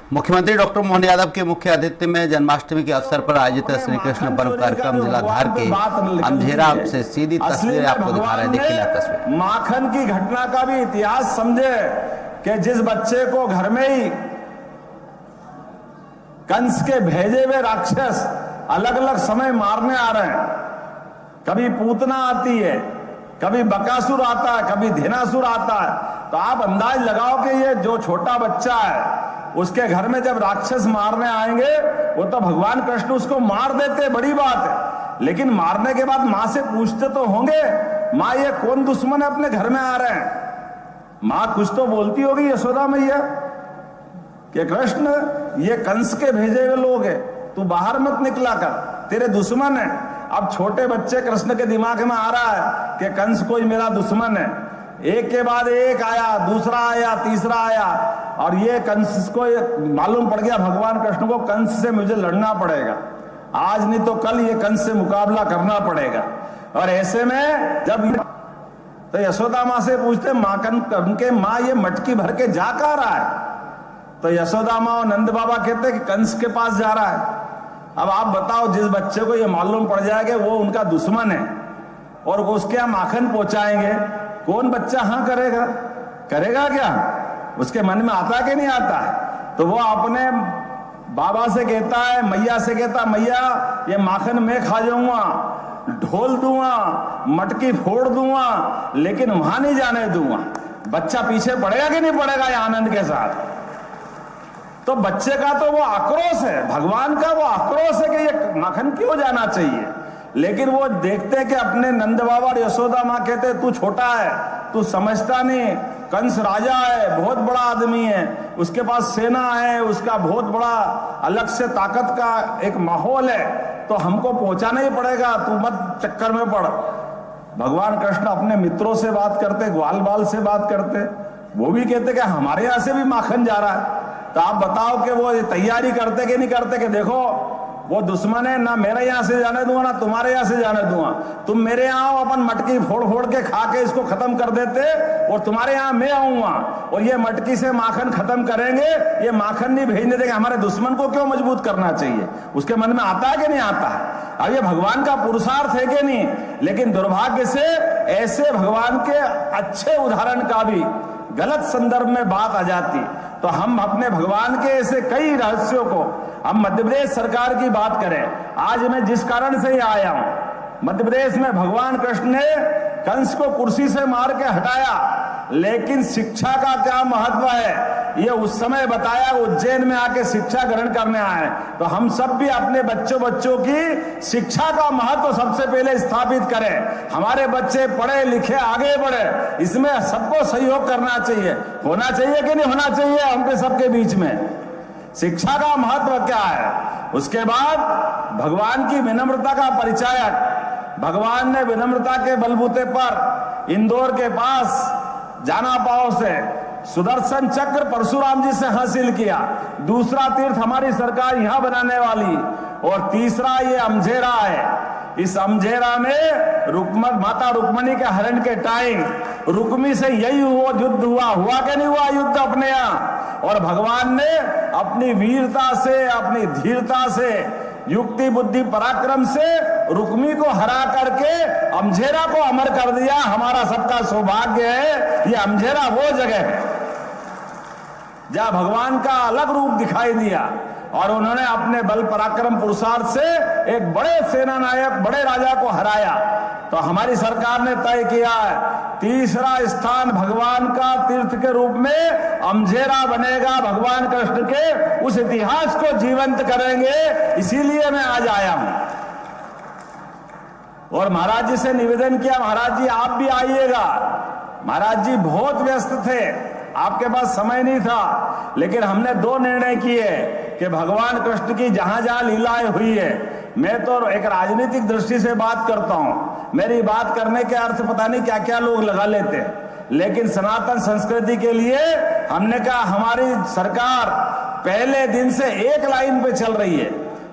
मुख्यमंत्री डॉक्टर मोहन यादव के मुख्य आतिथ्य में जन्माष्टमी के अवसर पर आयोजित श्री कृष्ण पर्व कार्यक्रम जिला धार के अमझेरा से सीधी तस्वीरें आपको दिखा रहे हैं। देखिए तस्वीर। माखन की घटना का भी इतिहास समझे कि जिस बच्चे को घर में ही कंस के भेजे हुए राक्षस अलग अलग समय मारने आ रहे हैं, कभी पूतना आती है, कभी बकासुर आता है, कभी धेनासुर आता है, तो आप अंदाज लगाओ कि ये जो छोटा बच्चा है उसके घर में जब राक्षस मारने आएंगे वो तो भगवान कृष्ण उसको मार देते, बड़ी बात है, लेकिन मारने के बाद मां से पूछते तो होंगे, मां ये कौन दुश्मन है अपने घर में आ रहे हैं। मां कुछ तो बोलती होगी यशोदा मैया कि कृष्ण ये कंस के भेजे हुए लोग हैं, तू बाहर मत निकला कर, तेरे दुश्मन है। अब छोटे बच्चे कृष्ण के दिमाग में आ रहा है कि कंस कोई मेरा दुश्मन है। एक के बाद एक आया, दूसरा आया, तीसरा आया, और ये कंस को मालूम पड़ गया भगवान कृष्ण को कंस से मुझे लड़ना पड़ेगा, आज नहीं तो कल ये कंस से मुकाबला करना पड़ेगा। और ऐसे में जब तो यशोदा माँ से पूछते मां के माँ ये मटकी भर के जा कहाँ रहा है, तो यशोदा माँ और नंद बाबा कहते कि कंस के पास जा रहा है। अब आप बताओ, जिस बच्चे को ये मालूम पड़ जाएगा वो उनका दुश्मन है और वो उसके यहाँ माखन पहुंचाएंगे, कौन बच्चा हाँ करेगा? करेगा क्या? उसके मन में आता कि नहीं आता है? तो वो अपने बाबा से कहता है, मैया से कहता, मैया ये माखन मैं खा जाऊंगा, ढोल दूंगा, मटकी फोड़ दूंगा, लेकिन वहां नहीं जाने दूंगा। बच्चा पीछे पड़ेगा कि नहीं पड़ेगा ये आनंद के साथ? तो बच्चे का तो वो आक्रोश है, भगवान का वो आक्रोश है कि ये माखन क्यों जाना चाहिए, लेकिन वो देखते हैं कि अपने नंद बाबा और यशोदा माँ कहते तू छोटा है, तू समझता नहीं, कंस राजा है, बहुत बड़ा आदमी है, उसके पास सेना है, उसका बहुत बड़ा अलग से ताकत का एक माहौल है, तो हमको पहुंचाना ही पड़ेगा, तू मत चक्कर में पड़। भगवान कृष्ण अपने मित्रों से बात करते, ग्वाल बाल से बात करते, वो भी कहते कि हमारे यहां से भी माखन जा रहा है। तो आप बताओ कि वो तैयारी करते कि नहीं करते कि देखो वो दुश्मन है, ना मेरे यहां से जाने दूंगा ना तुम्हारे यहां से जाने दूंगा, तुम मेरे यहाँ आओ, अपन मटकी फोड़ फोड़ के खा के इसको खत्म कर देते, और तुम्हारे यहाँ मैं आऊंगा और ये मटकी से माखन खत्म करेंगे, ये माखन नहीं भेजने देंगे। हमारे दुश्मन को क्यों मजबूत करना चाहिए? उसके मन में आता है कि नहीं आता है? अब ये भगवान का पुरुषार्थ है कि नहीं? लेकिन दुर्भाग्य से ऐसे भगवान के अच्छे उदाहरण का भी गलत संदर्भ में बात आ जाती। तो हम अपने भगवान के ऐसे कई रहस्यों को, हम मध्य प्रदेश सरकार की बात करें, आज मैं जिस कारण से यहाँ आया हूं, मध्य प्रदेश में भगवान कृष्ण ने कंस को कुर्सी से मार के हटाया, लेकिन शिक्षा का क्या महत्व है ये उस समय बताया, उज्जैन में आके शिक्षा ग्रहण करने आए। तो हम सब भी अपने बच्चों की शिक्षा का महत्व सबसे पहले स्थापित करें, हमारे बच्चे पढ़े लिखे आगे बढ़े, इसमें सबको सहयोग करना चाहिए। होना चाहिए कि नहीं होना चाहिए? हम पे सबके बीच में शिक्षा का महत्व क्या है? उसके बाद भगवान की विनम्रता का परिचायक, भगवान ने विनम्रता के बलबूते पर इंदौर के पास जाना पाओ से सुदर्शन चक्र परशुराम जी से हासिल किया, दूसरा तीर्थ हमारी सरकार यहां बनाने वाली, और तीसरा ये अमझेरा है। इस अमझेरा में माता रुक्मणी के हरण के टाइम रुक्मी से यही युद्ध हुआ कि नहीं हुआ युद्ध अपने यहाँ? और भगवान ने अपनी वीरता से, अपनी धीरता से, युक्ति बुद्धि पराक्रम से रुक्मी को हरा करके अमझेरा को अमर कर दिया। हमारा सबका सौभाग्य है, ये अमझेरा वो जगह है जहां भगवान का अलग रूप दिखाई दिया, और उन्होंने अपने बल पराक्रम पुरुषार्थ से एक बड़े सेना नायक, बड़े राजा को हराया। तो हमारी सरकार ने तय किया है तीसरा स्थान भगवान का तीर्थ के रूप में अमझेरा बनेगा। भगवान कृष्ण के उस इतिहास को जीवंत करेंगे, इसीलिए मैं आज आया हूं। और महाराज जी से निवेदन किया, महाराज जी आप भी आइएगा। महाराज जी बहुत व्यस्त थे, आपके पास समय नहीं था, लेकिन हमने दो निर्णय किए कि भगवान कृष्ण की जहां जहां लीलाएं हुई है, मैं तो एक राजनीतिक दृष्टि से बात करता हूं, मेरी बात करने के अर्थ पता नहीं क्या क्या लोग लगा लेते हैं, लेकिन सनातन संस्कृति के लिए हमने कहा हमारी सरकार पहले दिन से एक लाइन पे चल रही है,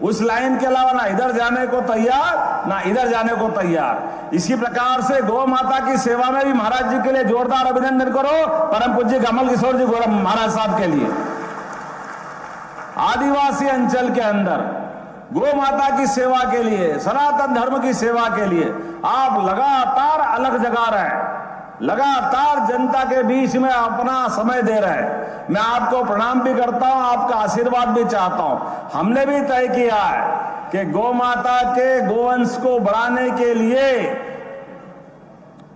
उस लाइन के अलावा ना इधर जाने को तैयार ना इधर जाने को तैयार। इसी प्रकार से गौ माता की सेवा में भी महाराज जी के लिए जोरदार अभिनंदन करो, परम पूज्य कमल किशोर जी गौरव महाराज साहब के लिए। आदिवासी अंचल के अंदर गौ माता की सेवा के लिए, सनातन धर्म की सेवा के लिए आप लगातार अलग जगा रहे हैं, लगातार जनता के बीच में अपना समय दे रहे हैं। मैं आपको प्रणाम भी करता हूं, आपका आशीर्वाद भी चाहता हूं। हमने भी तय किया है कि गौ माता के गोवंश को बढ़ाने के लिए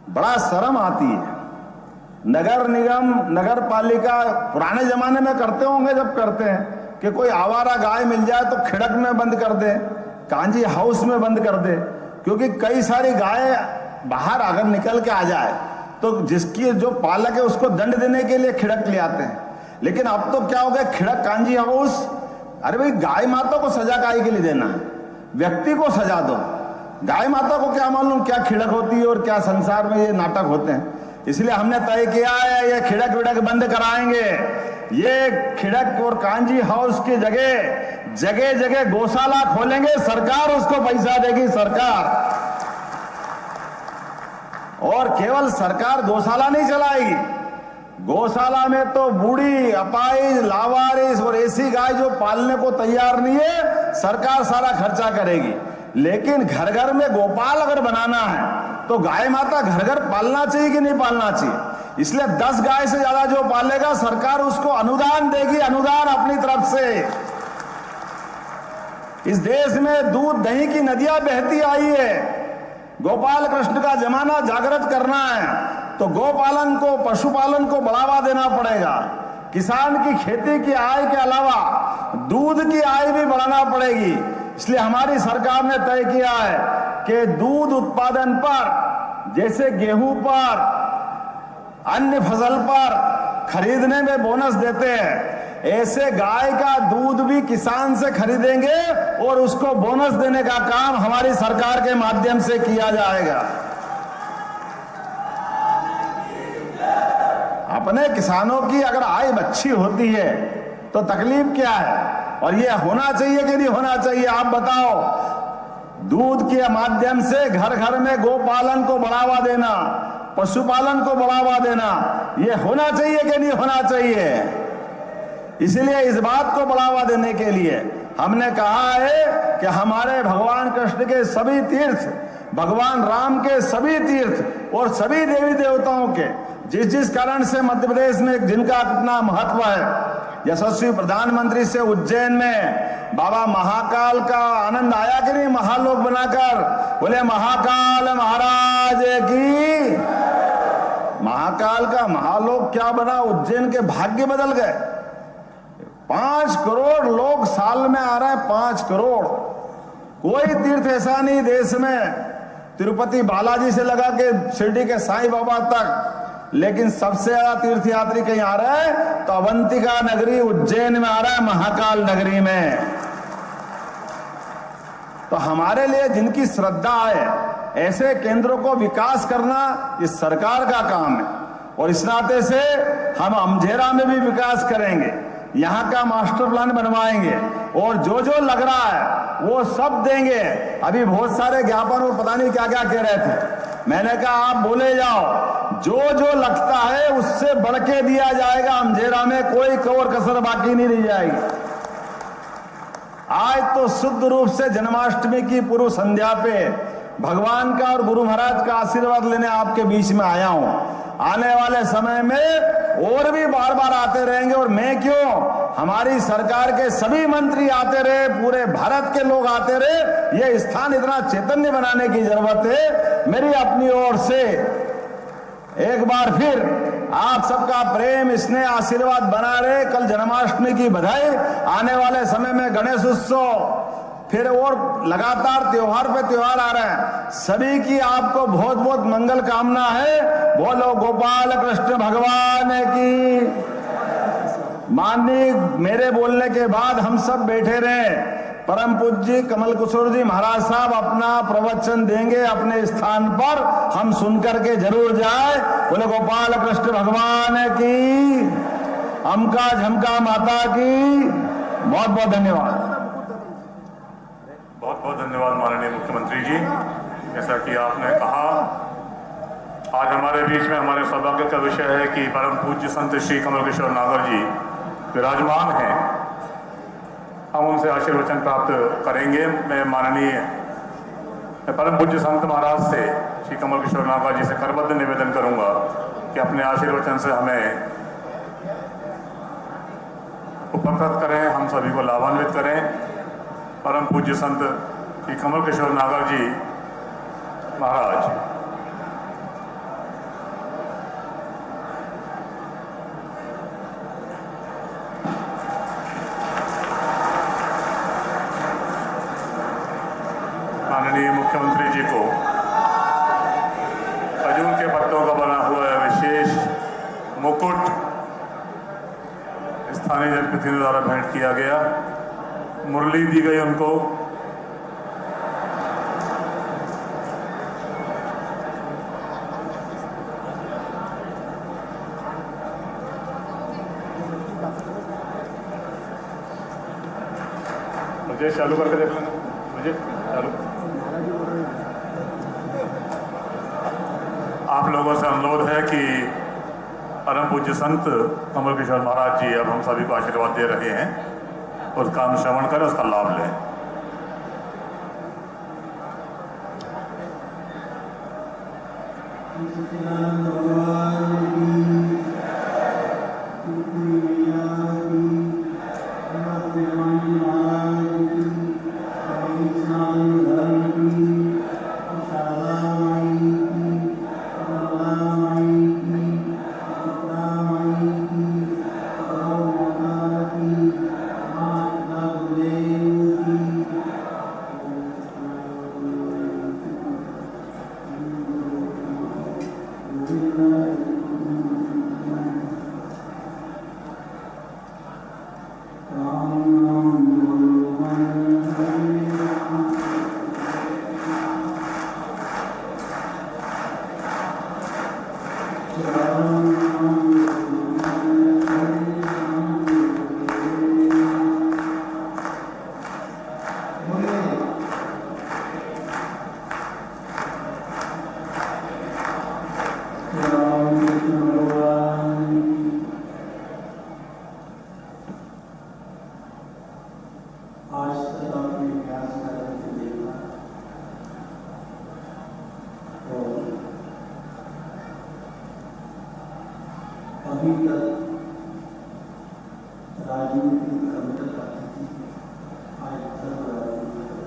बड़ा शर्म आती है। नगर निगम, नगर पालिका पुराने जमाने में करते होंगे, जब करते हैं कि कोई आवारा गाय मिल जाए तो खिड़क में बंद कर दे, कांजी हाउस में बंद कर दे, क्योंकि कई सारी गाय बाहर अगर निकल के आ जाए तो जिसकी जो पालक है उसको दंड देने के लिए खिड़क ले आते हैं। लेकिन अब तो क्या हो गया, खिड़क, कांजी हाउस, अरे भाई गाय माता को सजा काहे के लिए देना है, व्यक्ति को सजा दो। गाय माता को क्या मालूम क्या खिड़क होती है और क्या संसार में ये नाटक होते हैं। इसलिए हमने तय किया है ये खिड़क विड़क बंद कराएंगे। ये खिड़क और कांजी हाउस की जगह जगह जगह गौशाला खोलेंगे, सरकार उसको पैसा देगी, सरकार। और केवल सरकार गौशाला नहीं चलाएगी, गौशाला में तो बूढ़ी, अपाहिज, लावारिस और ऐसी गाय जो पालने को तैयार नहीं है, सरकार सारा खर्चा करेगी। लेकिन घर घर में गोपाल अगर बनाना है तो गाय माता घर घर पालना चाहिए कि नहीं पालना चाहिए। इसलिए 10 गाय से ज्यादा जो पालेगा सरकार उसको अनुदान देगी, अनुदान अपनी तरफ से। इस देश में दूध दही की नदियां बहती आई है, गोपाल कृष्ण का जमाना जागृत करना है तो गौपालन को, पशुपालन को बढ़ावा देना पड़ेगा। किसान की खेती की आय के अलावा दूध की आय भी बढ़ाना पड़ेगी। इसलिए हमारी सरकार ने तय किया है कि दूध उत्पादन पर, जैसे गेहूं पर, अन्य फसल पर खरीदने में बोनस देते हैं, ऐसे गाय का दूध भी किसान से खरीदेंगे और उसको बोनस देने का काम हमारी सरकार के माध्यम से किया जाएगा। अपने किसानों की अगर आय अच्छी होती है तो तकलीफ क्या है, और ये होना चाहिए कि नहीं होना चाहिए, आप बताओ। दूध के माध्यम से घर घर में गोपालन को बढ़ावा देना, पशुपालन को बढ़ावा देना, ये होना चाहिए कि नहीं होना चाहिए। इसलिए इस बात को बढ़ावा देने के लिए हमने कहा है कि हमारे भगवान कृष्ण के सभी तीर्थ, भगवान राम के सभी तीर्थ और सभी देवी देवताओं के जिस कारण से मध्य प्रदेश में जिनका अपना महत्व है, यशस्वी प्रधानमंत्री से उज्जैन में बाबा महाकाल का आनंद आया कि नहीं, महालोक बनाकर, बोले महाकाल महाराज की। महाकाल का महालोक क्या बना, उज्जैन के भाग्य बदल गए। 5 करोड़ लोग साल में आ रहे हैं, 5 करोड़। कोई तीर्थ ऐसा नहीं देश में, तिरुपति बालाजी से लगा के शिरडी के साईं बाबा तक, लेकिन सबसे ज्यादा तीर्थ यात्री कहीं आ रहा है तो अवंतिका नगरी उज्जैन में आ रहा है, महाकाल नगरी में। तो हमारे लिए जिनकी श्रद्धा है, ऐसे केंद्रों को विकास करना इस सरकार का काम है। और इस नाते से हम अमझेरा में भी विकास करेंगे, यहाँ का मास्टर प्लान बनवाएंगे और जो जो लग रहा है वो सब देंगे। अभी बहुत सारे ज्ञापन और पता नहीं क्या क्या कह रहे थे, मैंने कहा आप बोले जाओ, जो जो लगता है उससे बढ़ के दिया जाएगा। अमझेरा में कोई कौर कसर बाकी नहीं रह जाएगी। आज तो शुद्ध रूप से जन्माष्टमी की पूर्व संध्या पे भगवान का और गुरु महाराज का आशीर्वाद लेने आपके बीच में आया हूं। आने वाले समय में और भी बार बार आते रहेंगे, और मैं क्यों, हमारी सरकार के सभी मंत्री आते रहे, पूरे भारत के लोग आते रहे। ये स्थान इतना चैतन्य बनाने की जरूरत है। मेरी अपनी ओर से एक बार फिर आप सबका प्रेम, स्नेह, आशीर्वाद बना रहे। कल जन्माष्टमी की बधाई, आने वाले समय में गणेश उत्सव, फिर और लगातार त्योहार पे त्योहार आ रहे हैं। सभी की आपको बहुत बहुत मंगल कामना है। बोलो गोपाल कृष्ण भगवान की। माननीय मेरे बोलने के बाद हम सब बैठे रहे, परम पूज्य कमल किशोर जी महाराज साहब अपना प्रवचन देंगे अपने स्थान पर, हम सुनकर के जरूर जाए। बोले गोपाल कृष्ण भगवान की, अमका झमका माता की। बहुत बहुत धन्यवाद। बहुत बहुत धन्यवाद माननीय मुख्यमंत्री जी। जैसा कि आपने कहा, आज हमारे बीच में हमारे सौभाग्य का विषय है कि परम पूज्य संत श्री कमल किशोर नागर जी विराजमान हैं। आशीर्वचन प्राप्त करेंगे। मैं माननीय परम पूज्य संत महाराज से श्री कमल किशोर नागर जी से करबद्ध निवेदन करूंगा कि अपने आशीर्वचन से हमें उपकृत करें, हम सभी को लाभान्वित करें। परम पूज्य संत श्री कमल किशोर नागर जी महाराज। माननीय मुख्यमंत्री जी को खजूर के पत्तों का बना हुआ विशेष मुकुट स्थानीय जनप्रतिनिधियों द्वारा भेंट किया गया। मुरली दी गई उनको। मुझे चालू करके देख लेना, मुझे चालू। आप लोगों से अनुरोध है कि परम पूज्य संत कमल किशोर महाराज जी अब हम सभी को आशीर्वाद दे रहे हैं, उसका हम श्रवण करें, उसका लाभ लें। अभी तक राजनीति कम तक आती थी, आज धर्म राजनीति।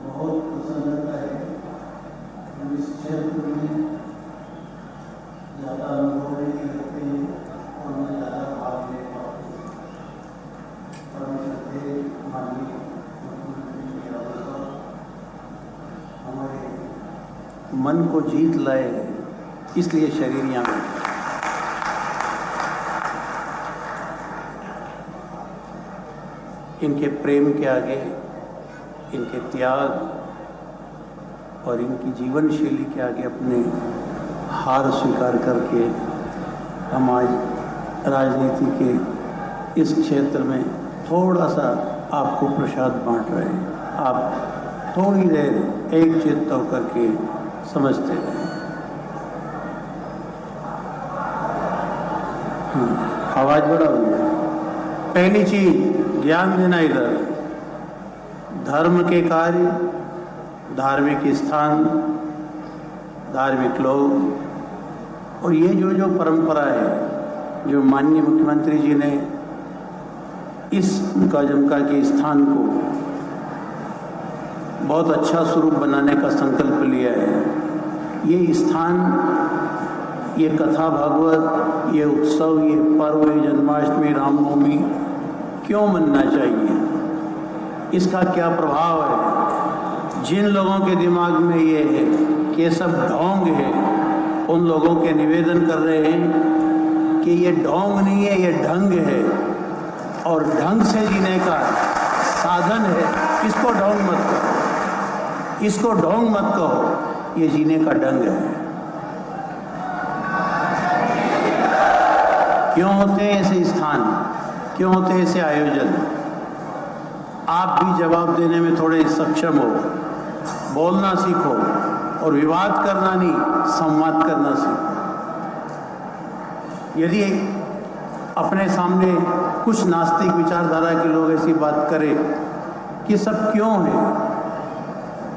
बहुत प्रसन्नता है कि इस क्षेत्र में ज़्यादा अनुभव नहीं रखते हैं और मैं ज़्यादा भाग ले पाते हैं। परम श्रद्धेय माननीय मुख्यमंत्री जी हमारे मन को जीत लाए, इसलिए शरीर यहाँ में। इनके प्रेम के आगे, इनके त्याग और इनकी जीवन शैली के आगे अपने हार स्वीकार करके हम आज राजनीति के इस क्षेत्र में थोड़ा सा आपको प्रसाद बांट रहे हैं। आप थोड़ी देर एक चित्त होकर के समझते रहें। आवाज़ बड़ा हो गया। पहली चीज ध्यान देना, इधर धर्म के कार्य, धार्मिक स्थान, धार्मिक लोग और ये जो परंपरा है जो माननीय मुख्यमंत्री जी ने इस मुकाजमका के स्थान को बहुत अच्छा स्वरूप बनाने का संकल्प लिया है। ये स्थान, ये कथा भागवत, ये उत्सव, ये पर्व, ये जन्माष्टमी, रामनवमी क्यों मनना चाहिए, इसका क्या प्रभाव है। जिन लोगों के दिमाग में ये है कि ये सब ढोंग है, उन लोगों के निवेदन कर रहे हैं कि ये ढोंग नहीं है, ये ढंग है और ढंग से जीने का साधन है। इसको ढोंग मत कहो, इसको ढोंग मत कहो, ये जीने का ढंग है। क्यों होते हैं ऐसे स्थान, क्यों होते हैं ऐसे आयोजन? आप भी जवाब देने में थोड़े सक्षम हो, बोलना सीखो और विवाद करना नहीं, संवाद करना सीखो। यदि अपने सामने कुछ नास्तिक विचारधारा के लोग ऐसी बात करें कि सब क्यों है,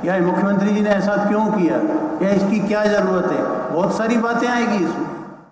या मुख्यमंत्री जी ने ऐसा क्यों किया, या इसकी क्या ज़रूरत है, बहुत सारी बातें आएगी इसमें।